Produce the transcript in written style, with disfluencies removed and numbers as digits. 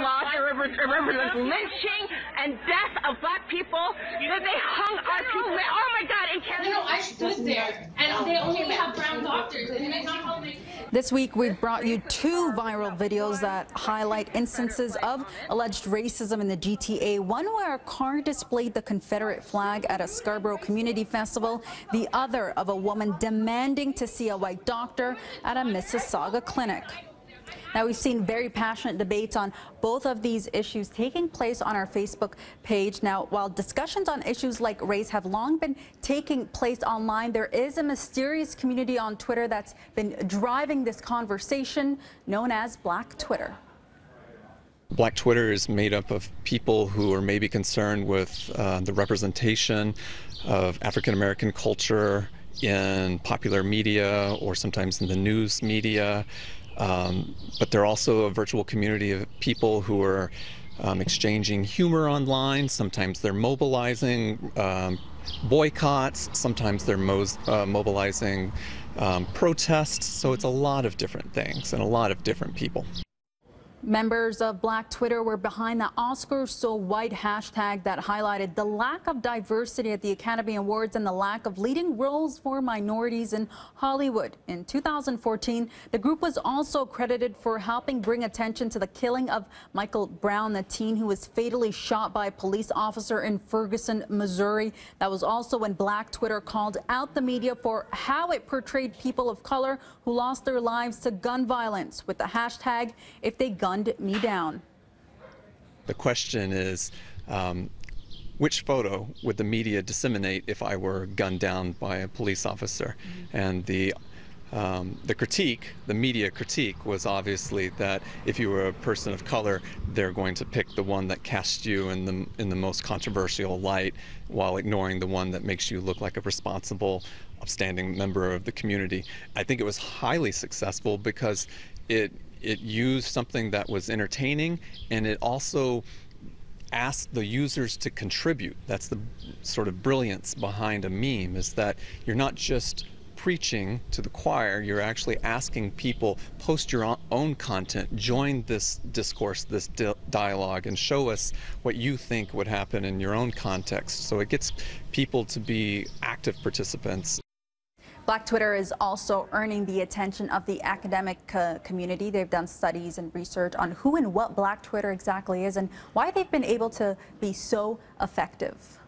loss, irreversible lynching and death of black people, that they hung our people. Oh my God! And Karen, I stood there, and they only have brown doctors. And it's not helping. This week, we've brought you 2 viral videos that highlight instances of alleged racism in the GTA. One where a car displayed the Confederate flag at a Scarborough Community Festival. The other of a woman demanding to see a white doctor at a Mississauga clinic. Now, we've seen very passionate debates on both of these issues taking place on our Facebook page. Now, while discussions on issues like race have long been taking place online, there is a mysterious community on Twitter that's been driving this conversation, known as Black Twitter. Black Twitter is made up of people who are maybe concerned with the representation of African American culture in popular media or sometimes in the news media. But they're also a virtual community of people who are exchanging humor online. Sometimes they're mobilizing boycotts. Sometimes they're mobilizing protests. So it's a lot of different things and a lot of different people. Members of Black Twitter were behind the Oscars So White hashtag that highlighted the lack of diversity at the Academy Awards and the lack of leading roles for minorities in Hollywood. In 2014, the group was also credited for helping bring attention to the killing of Michael Brown, the teen who was fatally shot by a police officer in Ferguson, Missouri. That was also when Black Twitter called out the media for how it portrayed people of color who lost their lives to gun violence with the hashtag If They Gunned Me Down. The question is, which photo would the media disseminate if I were gunned down by a police officer? And the critique, the media critique, was obviously that if you were a person of color, they're going to pick the one that casts you in the most controversial light, while ignoring the one that makes you look like a responsible, upstanding member of the community. I think it was highly successful because it used something that was entertaining, and it also asked the users to contribute. That's the sort of brilliance behind a meme, is that you're not just preaching to the choir, you're actually asking people, post your own content, join this discourse, this dialogue, and show us what you think would happen in your own context. So it gets people to be active participants. Black Twitter is also earning the attention of the academic community. They've done studies and research on who and what Black Twitter exactly is and why they've been able to be so effective.